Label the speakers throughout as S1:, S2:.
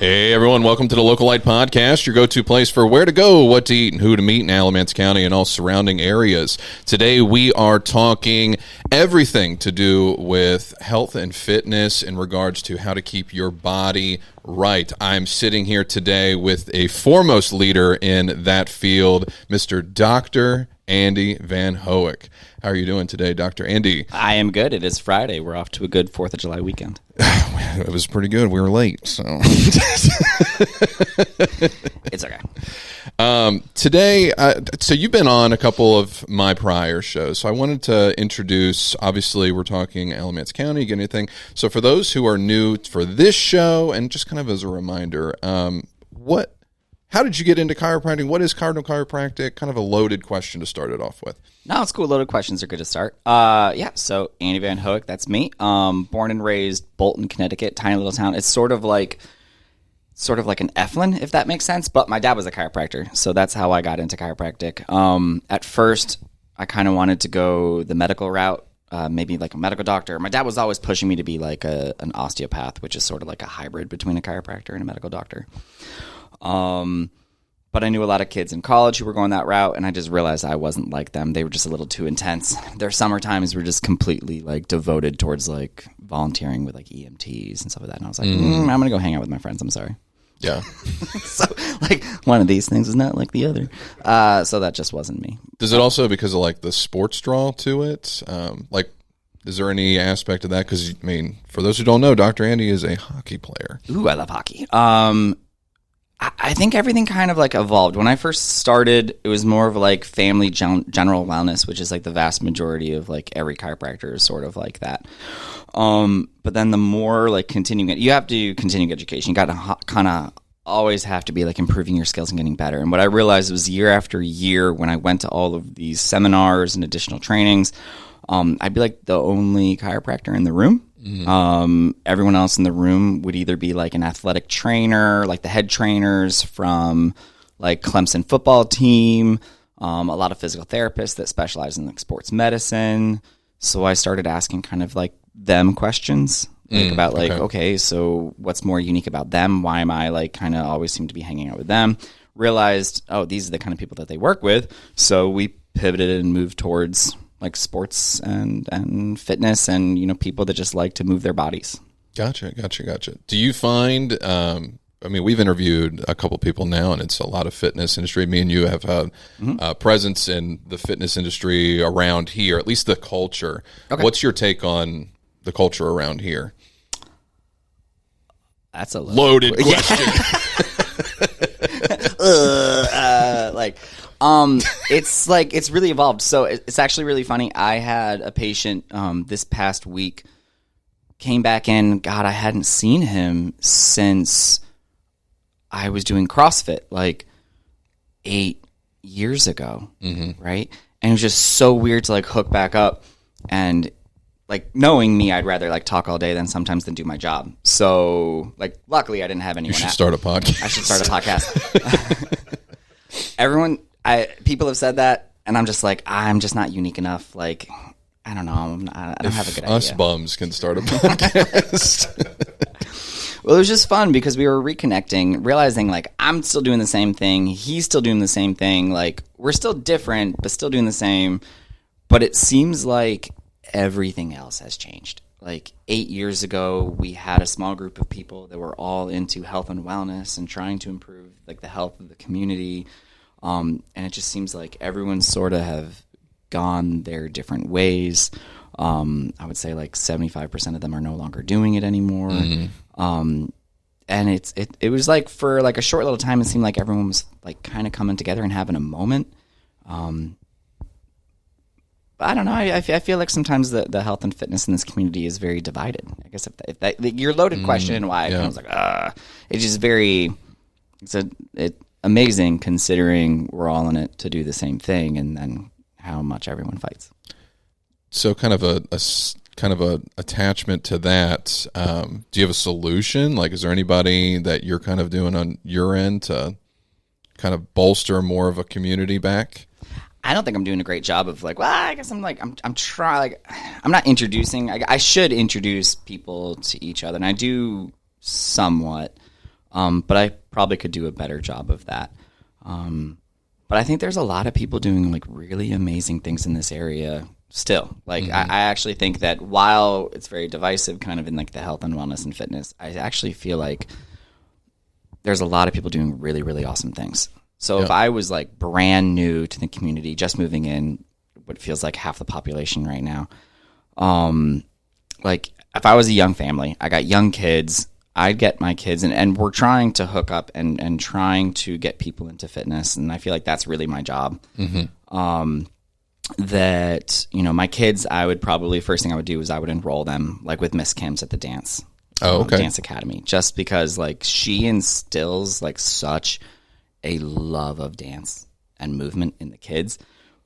S1: Hey everyone, welcome to the Localite podcast, your go-to place for where to go, what to eat, and who to meet in Alamance County and all surrounding areas. Today we are talking everything to do with health and fitness in regards to how to keep your body right. I'm sitting here today with a foremost leader in that field, Mr. Dr. Andy Van Hoewyk. How are you doing today, Dr. Andy?
S2: I am good. It is Friday. We're off to a good 4th of July weekend.
S1: It was pretty good. We were late, so.
S2: It's okay.
S1: Today, so you've been on a couple of my prior shows, so I wanted to introduce, obviously we're talking Alamance County, you get anything? So for those who are new for this show, and just kind of as a reminder, how did you get into chiropractic? What is Cardinal Chiropractic? Kind of a loaded question to start it off with.
S2: No, it's cool. Loaded questions are good to start. So Andy Van Hoewyk, that's me. Born and raised Bolton, Connecticut, tiny little town. It's sort of like an Eflin, if that makes sense. But my dad was a chiropractor, so that's how I got into chiropractic. At first, I kind of wanted to go the medical route, maybe like a medical doctor. My dad was always pushing me to be like an osteopath, which is sort of like a hybrid between a chiropractor and a medical doctor. But I knew a lot of kids in college who were going that route, and I just realized I wasn't like them. They were just a little too intense. Their summer times were just completely like devoted towards like volunteering with like EMTs and stuff like that. And I was like, I'm going to go hang out with my friends. I'm sorry.
S1: Yeah.
S2: So like one of these things is not like the other. So that just wasn't me.
S1: Does it also, because of like the sports draw to it, is there any aspect of that? Because, I mean, for those who don't know, Dr. Andy is a hockey player.
S2: Ooh, I love hockey. I think everything kind of like evolved. When I first started, it was more of like family general wellness, which is like the vast majority of like every chiropractor is sort of like that. But then the more like continuing, you have to do continuing education. You got to kind of always have to be like improving your skills and getting better. And what I realized was year after year when I went to all of these seminars and additional trainings, I'd be like the only chiropractor in the room. Everyone else in the room would either be like an athletic trainer, like the head trainers from like Clemson football team, a lot of physical therapists that specialize in like sports medicine. So I started asking kind of like them questions like about like, okay, so what's more unique about them? Why am I like kind of always seem to be hanging out with them? Realized, these are the kind of people that they work with. So we pivoted and moved towards like sports and fitness and, you know, people that just like to move their bodies. Gotcha.
S1: Do you find, we've interviewed a couple people now, and it's a lot of fitness industry. Me and you have had presence in the fitness industry around here, at least the culture. Okay. What's your take on the culture around here?
S2: That's a
S1: loaded question.
S2: It's really evolved. So it's actually really funny. I had a patient this past week came back in. God, I hadn't seen him since I was doing CrossFit like 8 years ago, right? And it was just so weird to like hook back up. And like knowing me, I'd rather like talk all day than sometimes than do my job. So like luckily I didn't have anyone.
S1: You should start a podcast.
S2: I should start a podcast. People have said that, and I'm just like, I'm just not unique enough. Like, I don't know. I don't have a good idea.
S1: Us bums can start a podcast.
S2: Well, it was just fun because we were reconnecting, realizing like I'm still doing the same thing. He's still doing the same thing. Like we're still different, but still doing the same. But it seems like everything else has changed. Like 8 years ago, we had a small group of people that were all into health and wellness and trying to improve like the health of the community. And it just seems like everyone sort of have gone their different ways. I would say like 75% of them are no longer doing it anymore. And it was like for like a short little time, it seemed like everyone was like kind of coming together and having a moment. But I don't know. I feel like sometimes the health and fitness in this community is very divided. I guess if that your loaded question and why I was like, it's just it's amazing considering we're all in it to do the same thing, and then how much everyone fights.
S1: So kind of a attachment to that. Do you have a solution? Like, is there anybody that you're kind of doing on your end to kind of bolster more of a community back?
S2: I don't think I'm doing a great job of like, well, I guess I'm trying, like, I'm not introducing, I should introduce people to each other, and I do somewhat. But I probably could do a better job of that. But I think there's a lot of people doing like really amazing things in this area still. Like I actually think that while it's very divisive kind of in like the health and wellness and fitness, I actually feel like there's a lot of people doing really, really awesome things. So if I was like brand new to the community, just moving in, what feels like half the population right now, like if I was a young family, I got young kids, I'd get my kids, and we're trying to hook up and trying to get people into fitness, and I feel like that's really my job. That, you know, my kids, I would probably, first thing I would do is I would enroll them like with Miss Kim's at the dance. Dance Academy, just because like she instills like such a love of dance and movement in the kids.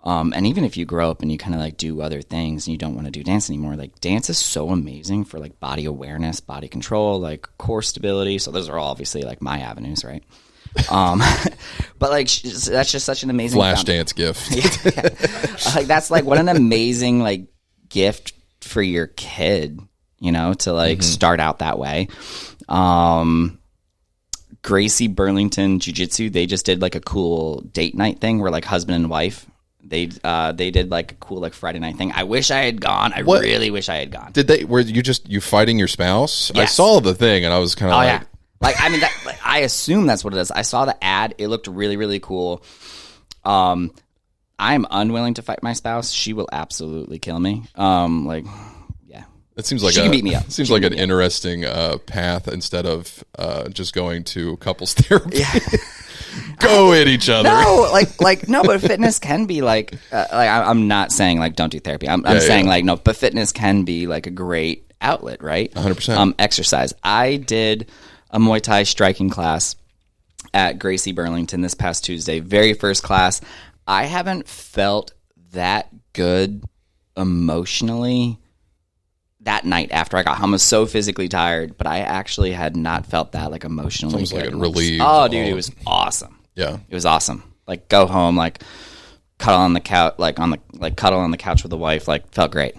S2: And even if you grow up and you kind of like do other things and you don't want to do dance anymore, like dance is so amazing for like body awareness, body control, like core stability. So those are all obviously like my avenues, right? But like that's just such an amazing
S1: flash dance gift.
S2: Like that's like what an amazing like gift for your kid, you know, to like start out that way. Gracie Burlington Jiu-Jitsu, they just did like a cool date night thing where like husband and wife, they did like a cool like Friday night thing. I wish I had gone. I really wish I had gone.
S1: Were you fighting your spouse?
S2: Yes.
S1: I saw the thing and I was kind of like,
S2: yeah. Like, I mean, I assume that's what it is. I saw the ad. It looked really, really cool. I'm unwilling to fight my spouse. She will absolutely kill me. Like, yeah.
S1: It seems like
S2: she can beat me up.
S1: Seems like an interesting path instead of just going to couples therapy.
S2: Yeah.
S1: Go at each other.
S2: No, no, but fitness can be like I'm not saying like don't do therapy. I'm saying like no, but fitness can be like a great outlet, right?
S1: 100%.
S2: Exercise. I did a Muay Thai striking class at Gracie Burlington this past Tuesday. Very first class. I haven't felt that good emotionally that night after I got home. I was so physically tired, but I actually had not felt that like emotionally.
S1: Sounds like a relief.
S2: Oh, dude, it was awesome.
S1: Yeah,
S2: it was awesome. Like go home, like cuddle on the couch, cuddle on the couch with the wife. Like felt great.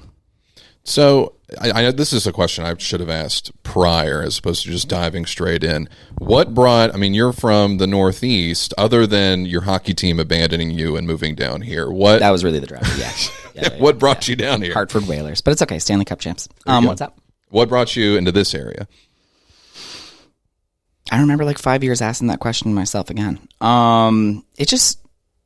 S1: So I know this is a question I should have asked prior as opposed to just diving straight in. What brought, I mean, you're from the Northeast, other than your hockey team abandoning you and moving down here.
S2: That was really the driver, yeah.
S1: What brought you down here?
S2: Hartford Whalers. But it's okay, Stanley Cup champs. What's up?
S1: What brought you into this area?
S2: I remember like 5 years asking that question myself again. It just...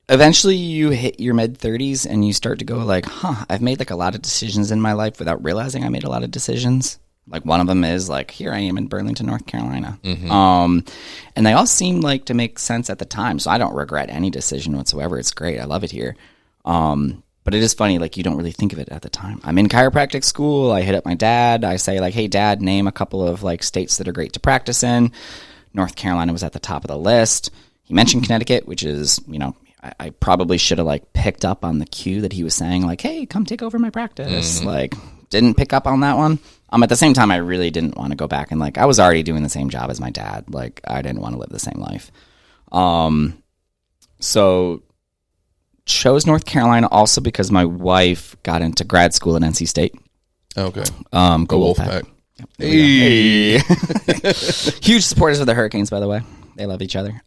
S2: Eventually you hit your mid-30s and you start to go like, I've made like a lot of decisions in my life without realizing I made a lot of decisions. Like one of them is like, here I am in Burlington, North Carolina. And they all seem like to make sense at the time. So I don't regret any decision whatsoever. It's great. I love it here. But it is funny, like you don't really think of it at the time. I'm in chiropractic school. I hit up my dad. I say like, hey dad, name a couple of like states that are great to practice in. North Carolina was at the top of the list. He mentioned Connecticut, which is, you know, I probably should have like picked up on the cue that he was saying like, hey, come take over my practice. Like didn't pick up on that one. At the same time, I really didn't want to go back and like, I was already doing the same job as my dad. Like I didn't want to live the same life. So chose North Carolina also because my wife got into grad school at NC State.
S1: Okay.
S2: Go Wolfpack. Yep, hey. Huge supporters of the Hurricanes, by the way. They love each other.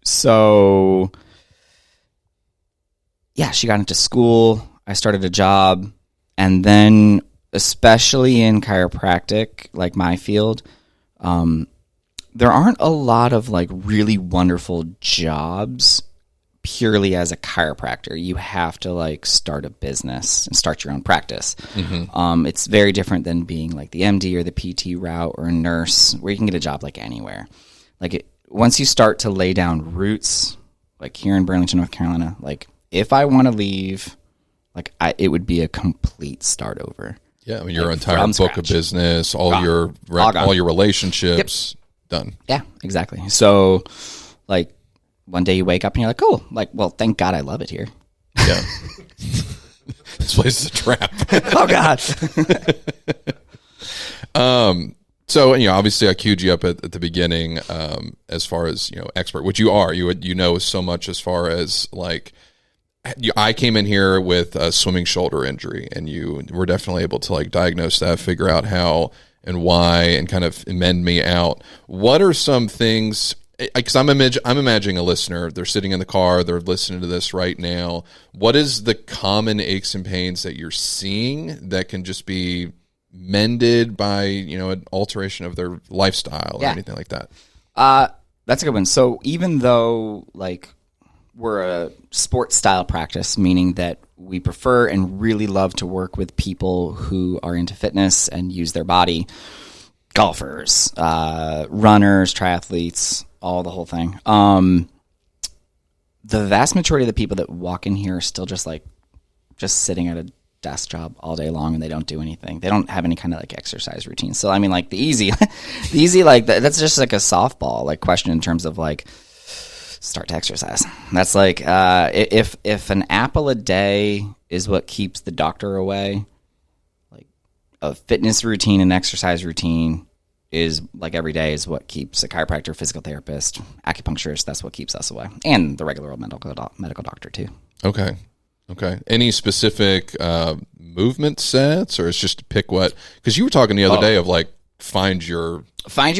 S2: So, yeah, she got into school. I started a job. And then, especially in chiropractic, like my field, there aren't a lot of like really wonderful jobs purely as a chiropractor. You have to like start a business and start your own practice. It's very different than being like the MD or the PT route or a nurse where you can get a job like anywhere. Like once you start to lay down roots, like here in Burlington, North Carolina, like if I want to leave, like it would be a complete start over.
S1: Yeah, I mean, your entire book of business, all your relationships, done.
S2: Yeah, exactly. So, like, one day you wake up and you're like, cool. Like, well, thank God I love it here.
S1: Yeah. This place is a trap.
S2: Oh, God.
S1: So, you know, obviously I queued you up at the beginning as far as, you know, expert, which you are. You know so much as far as, like, I came in here with a swimming shoulder injury, and you were definitely able to, like, diagnose that, figure out how and why, and kind of mend me out. What are some things? Because I'm imagining a listener. They're sitting in the car. They're listening to this right now. What is the common aches and pains that you're seeing that can just be mended by an alteration of their lifestyle or anything like that?
S2: That's a good one. So even though we're a sports style practice, meaning that we prefer and really love to work with people who are into fitness and use their body, golfers, runners, triathletes, all the whole thing. The vast majority of the people that walk in here are still just sitting at a desk job all day long, and they don't do anything. They don't have any kind of exercise routine. So I mean, the easy, that's just a softball question in terms of start to exercise. That's if an apple a day is what keeps the doctor away, a fitness routine and exercise routine is every day is what keeps a chiropractor, physical therapist, acupuncturist. That's what keeps us away, and the regular old medical doctor too.
S1: Okay. Any specific movement sets, or it's just to pick what? Because you were talking the other day of find your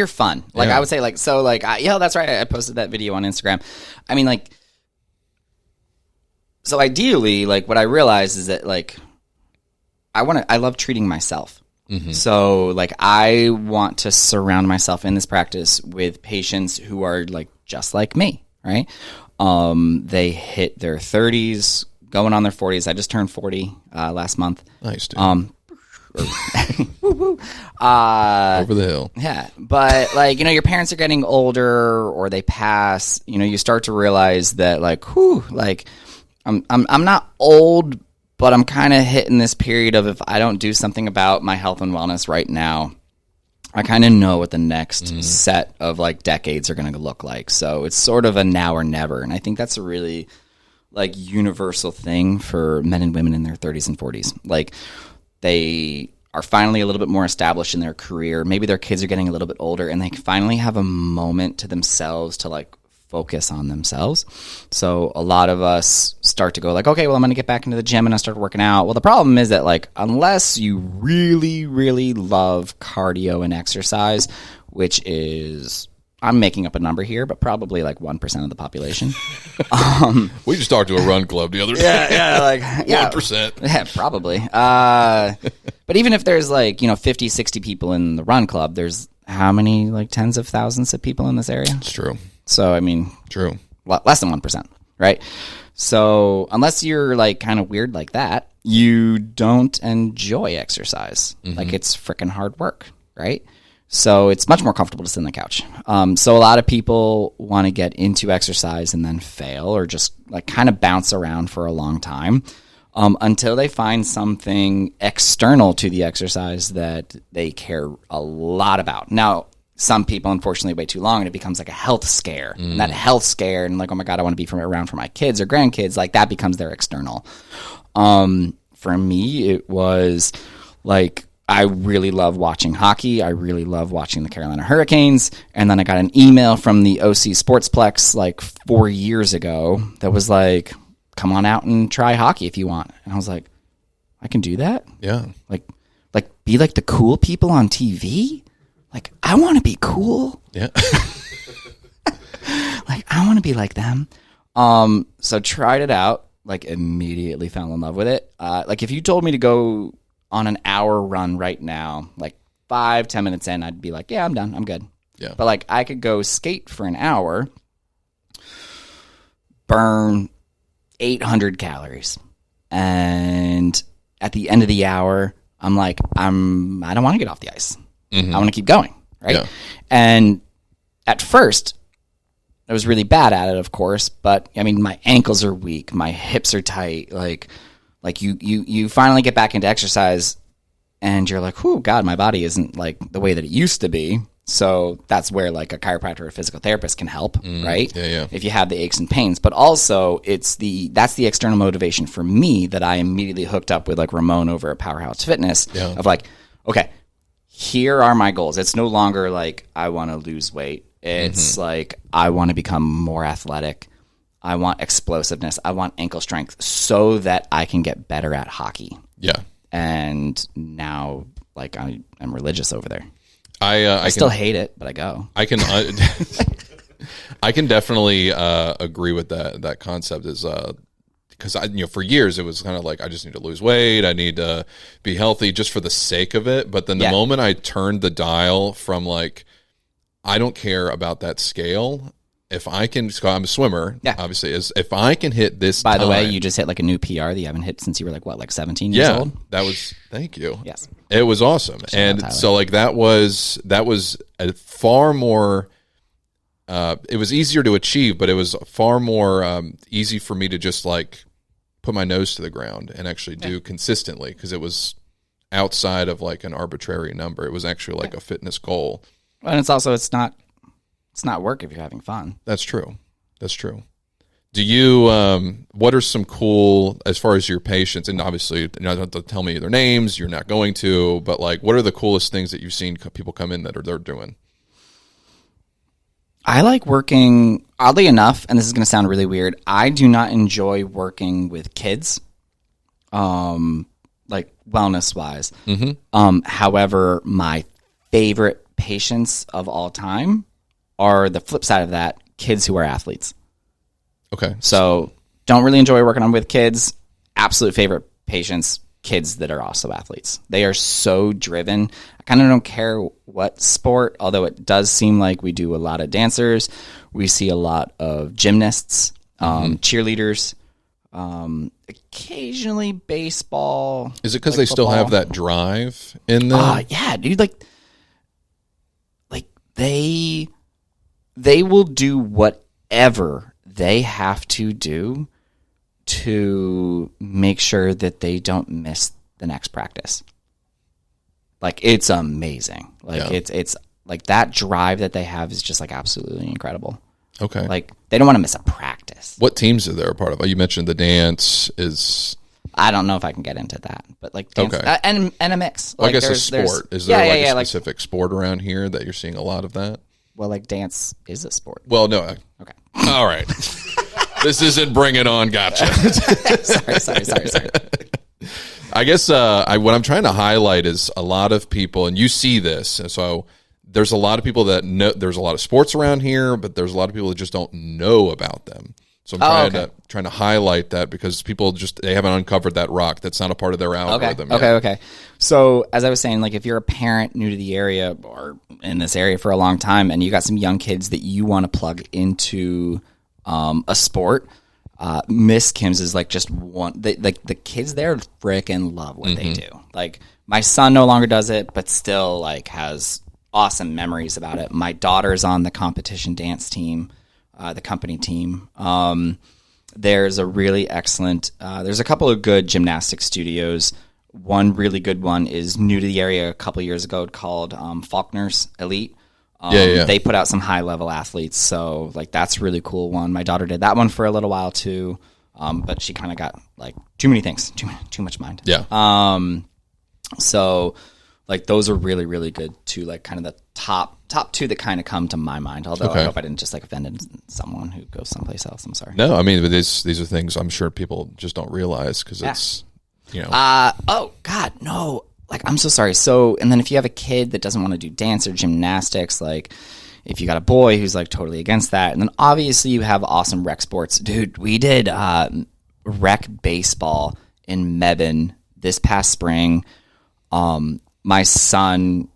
S1: fun.
S2: I would say that's right. I posted that video on Instagram. I mean, so ideally, what I realized is that I love treating myself. Mm-hmm. So I want to surround myself in this practice with patients who are just like me, right? They hit their 30s, going on their 40s. I just turned 40 last month.
S1: Nice, dude.
S2: Woo-woo.
S1: Over the hill.
S2: Yeah, but your parents are getting older or they pass. You start to realize that I'm not old, but I'm kind of hitting this period of if I don't do something about my health and wellness right now, I kind of know what the next set of decades are going to look like. So it's sort of a now or never, and I think that's a really universal thing for men and women in their 30s and 40s. They are finally a little bit more established in their career. Maybe their kids are getting a little bit older, and they finally have a moment to themselves to focus on themselves. So a lot of us start to go okay, well, I'm going to get back into the gym and I start working out. Well, the problem is that unless you really, really love cardio and exercise, which is, I'm making up a number here, but probably 1% of the population.
S1: We just talked to a run club the other day.
S2: Yeah,
S1: 1%.
S2: Yeah, probably. But even if there's 50, 60 people in the run club, there's how many tens of thousands of people in this area?
S1: It's true.
S2: So I mean,
S1: true.
S2: Less than 1%, right? So unless you're kind of weird like that, you don't enjoy exercise.
S1: Mm-hmm.
S2: It's freaking hard work, right? So it's much more comfortable to sit on the couch. So a lot of people want to get into exercise and then fail, or just kind of bounce around for a long time until they find something external to the exercise that they care a lot about. Now, some people, unfortunately, wait too long and it becomes a health scare. And that health scare and oh my God, I want to be around for my kids or grandkids, that becomes their external. For me, it was I really love watching hockey. I really love watching the Carolina Hurricanes. And then I got an email from the OC Sportsplex 4 years ago that was come on out and try hockey if you want. And I was I can do that?
S1: Yeah.
S2: Be the cool people on TV? I want to be cool.
S1: Yeah.
S2: I want to be like them. So tried it out, immediately fell in love with it. If you told me to go on an hour run right now, 5-10 minutes in, I'd be yeah, I'm done. I'm good.
S1: Yeah.
S2: But I could go skate for an hour, burn 800 calories. And at the end of the hour, I'm I don't want to get off the ice. Mm-hmm. I want to keep going, right?
S1: Yeah.
S2: And at first, I was really bad at it, of course, but I mean, my ankles are weak, my hips are tight. You finally get back into exercise, and you're oh God, my body isn't the way that it used to be. So that's where a chiropractor or a physical therapist can help, right?
S1: Yeah.
S2: If you have the aches and pains, but also that's the external motivation for me that I immediately hooked up with Ramon over at Powerhouse Fitness of okay. Here are my goals. It's no longer I want to lose weight. It's I want to become more athletic. I want explosiveness. I want ankle strength so that I can get better at hockey.
S1: Yeah.
S2: And now like I'm religious over there.
S1: I
S2: still hate it, but I go.
S1: I can I can definitely agree with that concept is because for years it was kind of like I just need to lose weight, I need to be healthy just for the sake of it. But then the moment I turned the dial from like I don't care about that scale. If I can, I'm a swimmer, obviously, if I can hit this
S2: By the way, you just hit like a new PR that you haven't hit since you were like 17 years old?
S1: That was, thank you.
S2: Yes.
S1: It was awesome. And so like that was a far more, it was easier to achieve, but it was far more easy for me to just like put my nose to the ground and actually do consistently because it was outside of like an arbitrary number. It was actually like a fitness goal.
S2: And it's not work if you're having fun.
S1: That's true. Do you, what are some cool, as far as your patients, and obviously you don't have to tell me their names, you're not going to, but like, what are the coolest things that you've seen people come in that they're doing?
S2: I like working, oddly enough, and this is going to sound really weird, I do not enjoy working with kids, like wellness-wise. However, my favorite patients of all time are the flip side of that, kids who are athletes.
S1: Okay.
S2: So don't really enjoy working on with kids. Absolute favorite patients, kids that are also athletes. They are so driven. I kind of don't care what sport, although it does seem like we do a lot of dancers. We see a lot of gymnasts, cheerleaders, occasionally baseball.
S1: Is it because they still have that drive in them?
S2: Yeah, dude. Like they will do whatever they have to do to make sure that they don't miss the next practice. Like, it's amazing. Like, it's like that drive that they have is just like absolutely incredible.
S1: Okay.
S2: Like, they don't want to miss a practice.
S1: What teams are there a part of? You mentioned the dance is...
S2: I don't know if I can get into that, but like dance, and a mix.
S1: Well,
S2: like
S1: I guess a sport. Is there a specific
S2: like,
S1: sport around here that you're seeing a lot of that?
S2: Well, like dance is a sport.
S1: Well, no.
S2: Okay.
S1: All right. This isn't Bring It On. Gotcha.
S2: Sorry.
S1: I guess what I'm trying to highlight is a lot of people, and you see this, and so there's a lot of people that know, there's a lot of sports around here, but there's a lot of people that just don't know about them. So I'm trying to highlight that because people they haven't uncovered that rock. That's not a part of their algorithm yet.
S2: Okay. So as I was saying, like if you're a parent new to the area or in this area for a long time and you got some young kids that you want to plug into a sport, Miss Kim's is like just one. Like the kids there freaking love what they do. Like my son no longer does it, but still like has awesome memories about it. My daughter's on the competition dance team. The company team. There's a really excellent, there's a couple of good gymnastic studios. One really good one is new to the area a couple years ago called Faulkner's Elite. They put out some high level athletes. So like that's a really cool one. My daughter did that one for a little while too. But she kind of got like too many things, too much mind.
S1: Yeah.
S2: So like those are really, really good too. Like kind of the top two that kind of come to my mind. Although I hope I didn't just like offend someone who goes someplace else. I'm sorry.
S1: No, I mean, but these are things I'm sure people just don't realize because it's, you know.
S2: Oh God, no. Like, I'm so sorry. So, and then if you have a kid that doesn't want to do dance or gymnastics, like if you got a boy who's like totally against that, and then obviously you have awesome rec sports. Dude, we did rec baseball in Mebane this past spring. My son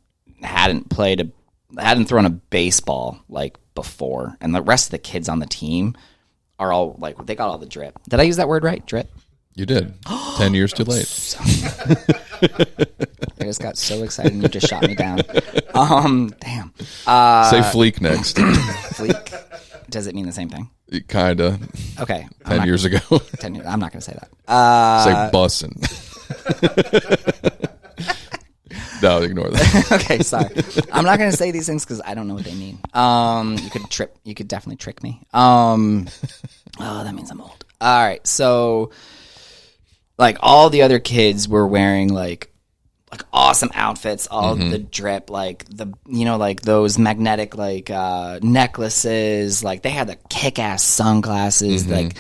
S2: hadn't thrown a baseball like before, and the rest of the kids on the team are all like, they got all the drip. Did I use that word right? Drip?
S1: You did. 10 years too late.
S2: I just got so excited and you just shot me down. Damn.
S1: Say fleek next.
S2: Fleek? Does it mean the same thing?
S1: Kinda.
S2: Okay.
S1: 10 years ago.
S2: 10 years. I'm not going to say that.
S1: Say bussin'. No, ignore that.
S2: Okay, sorry. I'm not going to say these things because I don't know what they mean. You could definitely trick me. Oh, that means I'm old. All right, so like all the other kids were wearing like awesome outfits, all the drip, like like those magnetic like necklaces, like they had the kick-ass sunglasses, like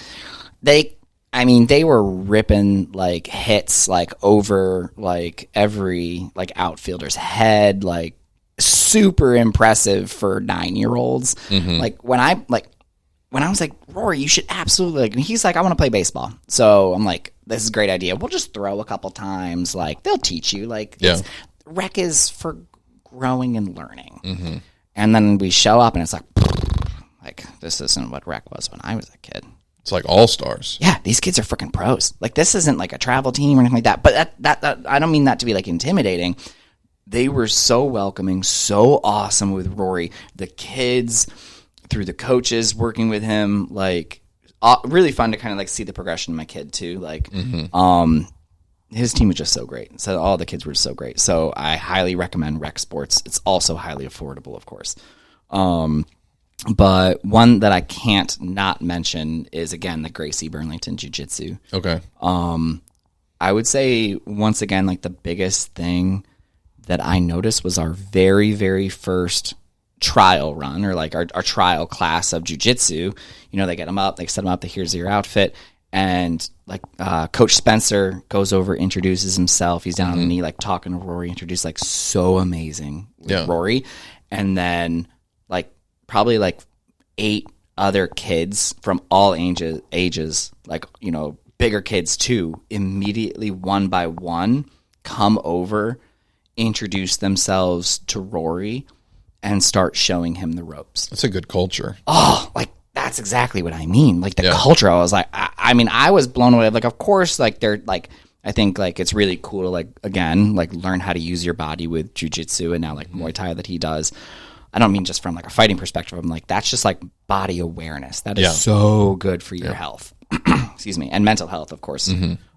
S2: I mean, they were ripping like hits like over like every like outfielder's head, like super impressive for 9-year-olds. Like when I was like, Rory, you should absolutely like, and he's like, I want to play baseball. So I'm like, this is a great idea. We'll just throw a couple times. Like they'll teach you. Like rec is for growing and learning. And then we show up and it's like this isn't what rec was when I was a kid.
S1: It's like all-stars.
S2: Yeah, these kids are freaking pros. Like, this isn't like a travel team or anything like that. But that I don't mean that to be like intimidating. They were so welcoming, so awesome with Rory. The kids, through the coaches working with him, like really fun to kind of like see the progression of my kid too. Like, his team was just so great. So all the kids were so great. So I highly recommend rec sports. It's also highly affordable, of course. But one that I can't not mention is, again, the Gracie Burlington Jiu-Jitsu.
S1: Okay.
S2: I would say, once again, like the biggest thing that I noticed was our very, very first trial run, or like our trial class of jiu-jitsu. You know, they get them up, they set them up, here's your outfit. And like Coach Spencer goes over, introduces himself. He's down on the knee, like talking to Rory, introduced like so amazing with Rory. And then like probably like 8 other kids from all ages, like, you know, bigger kids too, immediately one by one come over, introduce themselves to Rory, and start showing him the ropes.
S1: That's a good culture.
S2: Oh, like that's exactly what I mean. Like the culture, I was like, I mean, I was blown away. Like, of course, like they're like, I think like it's really cool to like, again, like learn how to use your body with jiu-jitsu and now like Muay Thai that he does. I don't mean just from like a fighting perspective. I'm like, that's just like body awareness. That is so good for your health. Excuse me. And mental health, of course.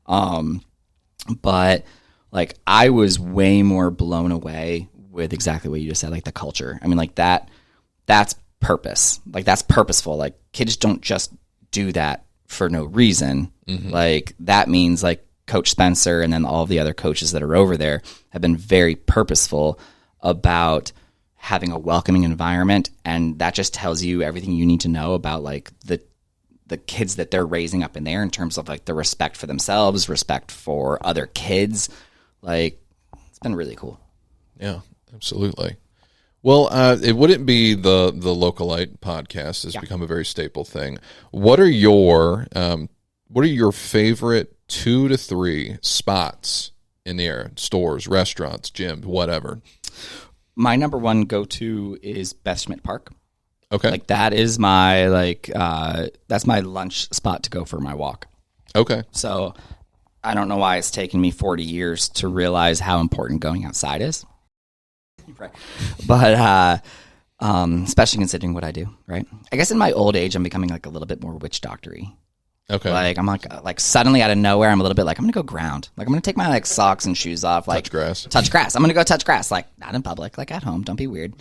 S2: But like I was way more blown away with exactly what you just said, like the culture. I mean, like that's purpose. Like that's purposeful. Like kids don't just do that for no reason. Like that means like Coach Spencer and then all the other coaches that are over there have been very purposeful about having a welcoming environment, and that just tells you everything you need to know about like the kids that they're raising up in there in terms of like the respect for themselves, respect for other kids. Like it's been really cool.
S1: Yeah, absolutely. Well, it wouldn't be the Localite podcast has become a very staple thing. What are your favorite 2 to 3 spots in the area? Stores, restaurants, gyms, whatever.
S2: My number one go-to is Beth Schmidt Park.
S1: Okay.
S2: Like that is my like that's my lunch spot to go for my walk.
S1: Okay.
S2: So I don't know why it's taken me 40 years to realize how important going outside is. Right. But especially considering what I do, right? I guess in my old age I'm becoming like a little bit more witch doctory.
S1: Okay.
S2: Like I'm like suddenly out of nowhere I'm a little bit like I'm gonna go ground. Like I'm gonna take my like socks and shoes off. Like touch grass. I'm gonna go touch grass. Like not in public. Like at home. Don't be weird.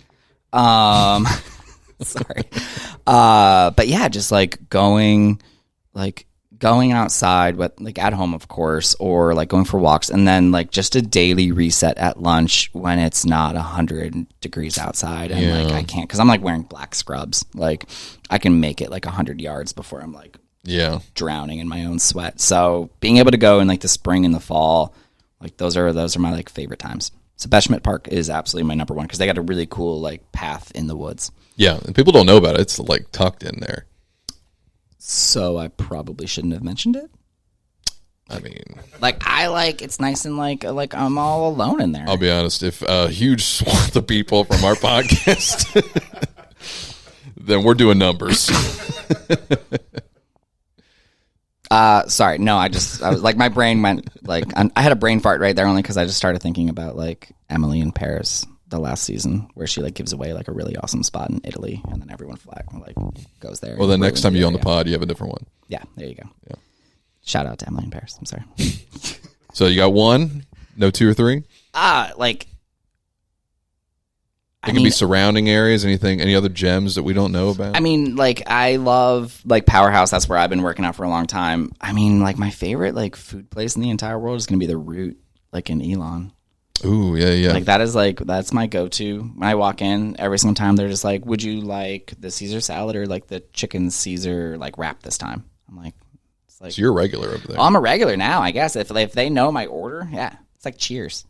S2: Sorry. But yeah, just like going outside, but like at home, of course, or like going for walks, and then like just a daily reset at lunch when it's not 100 degrees outside, and like I can't because I'm like wearing black scrubs. Like I can make it like 100 yards before I'm like drowning in my own sweat. So being able to go in like the spring and the fall, like those are my like favorite times. So Beth Schmidt Park is absolutely my number one because they got a really cool like path in the woods.
S1: Yeah, and people don't know about it. It's like tucked in there.
S2: So I probably shouldn't have mentioned it.
S1: I mean,
S2: like it's nice and like I'm all alone in there.
S1: I'll be honest. If a huge swath of people from our podcast, then we're doing numbers.
S2: Sorry, no. I was like my brain went like I had a brain fart right there only because I just started thinking about like Emily in Paris. The last season where she like gives away like a really awesome spot in Italy and then everyone like goes there.
S1: Well, the next time you're on the pod, you have a different one.
S2: Yeah, there you go.
S1: Yeah.
S2: Shout out to Emily in Paris. I'm sorry.
S1: So you got 1, no 2 or 3?
S2: Like
S1: it can be surrounding areas, any other gems that we don't know about?
S2: I mean, like I love like Powerhouse. That's where I've been working out for a long time. I mean, like my favorite like food place in the entire world is going to be the Root, like in Elon.
S1: Ooh, yeah.
S2: Like that's my go-to. When I walk in, every single time they're just like, would you like the Caesar salad or like the chicken Caesar like wrap this time? I'm like, just like,
S1: So you're a regular over there.
S2: I'm a regular now, I guess. If they know my order, yeah, it's like Cheers.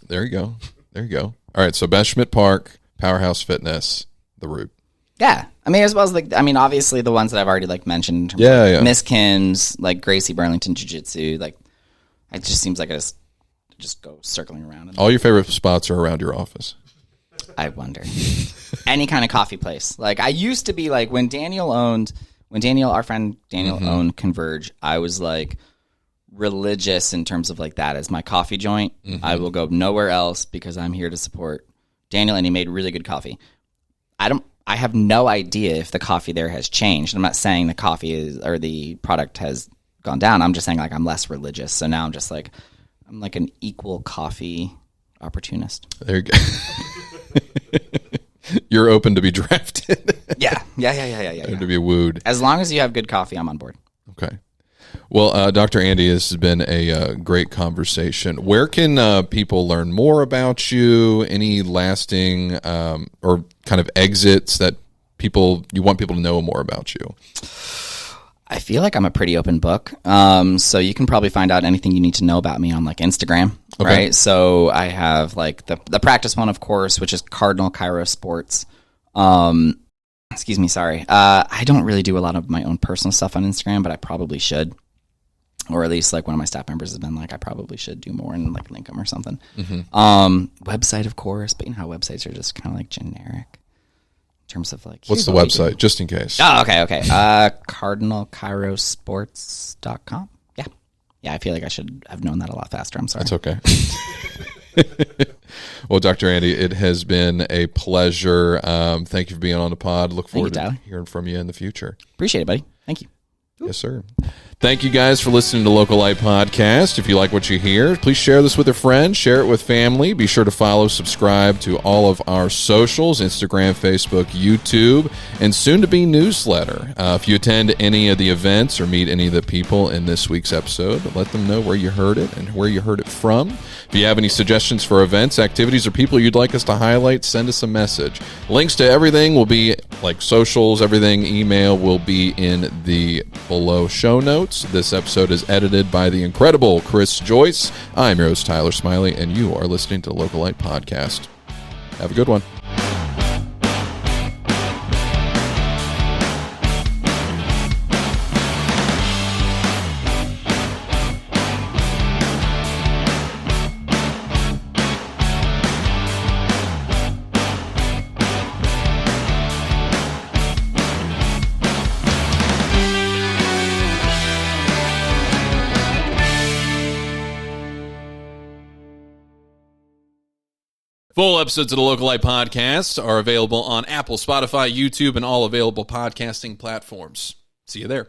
S1: There you go. There you go. All right, so Beth Schmidt Park, Powerhouse Fitness, The Root.
S2: Yeah, I mean, as well as obviously the ones that I've already like mentioned. In terms of, Miss Kim's, like Gracie Burlington Jiu Jitsu, like it just seems like I just go circling around.
S1: All your favorite spots are around your office.
S2: I wonder. Any kind of coffee place. Like I used to be like when our friend Daniel owned Converge, I was like religious in terms of like that as my coffee joint. I will go nowhere else because I'm here to support Daniel, and he made really good coffee. I have no idea if the coffee there has changed. I'm not saying the coffee or the product has gone down. I'm just saying like I'm less religious. So now I'm just like I'm like an equal coffee opportunist.
S1: There you go. You're open to be drafted.
S2: Yeah.
S1: To be wooed.
S2: As long as you have good coffee, I'm on board.
S1: Okay. Well, Dr. Andy, this has been a great conversation. Where can people learn more about you? Any lasting or kind of exits that you want people to know more about you?
S2: I feel like I'm a pretty open book. So you can probably find out anything you need to know about me on like Instagram, right? So I have like the practice one, of course, which is Cardinal Chiro Sports. Excuse me, sorry. I don't really do a lot of my own personal stuff on Instagram, but I probably should. Or at least like one of my staff members has been like, I probably should do more and like link them or something. Website, of course, but you know how websites are just kind of like generic. In terms of like,
S1: what's the website, just in case?
S2: Oh, okay. CardinalChirosports.com. Yeah, I feel like I should have known that a lot faster. I'm sorry.
S1: That's okay. Well, Dr. Andy, it has been a pleasure. Thank you for being on the pod. Look forward to hearing from you in the future.
S2: Appreciate it, buddy. Thank you.
S1: Yes, sir. Thank you guys for listening to Localite Podcast. If you like what you hear, please share this with a friend, share it with family. Be sure to follow, subscribe to all of our socials, Instagram, Facebook, YouTube, and soon-to-be newsletter. If you attend any of the events or meet any of the people in this week's episode, let them know where you heard it and where you heard it from. If you have any suggestions for events, activities, or people you'd like us to highlight, send us a message. Links to everything will be, like socials, everything, email, will be in the below show notes. This episode is edited by the incredible Chris Joyce. I'm your host, Tyler Smiley, and you are listening to the Localite Podcast. Have a good one. Full episodes of the Localite Podcast are available on Apple, Spotify, YouTube, and all available podcasting platforms. See you there.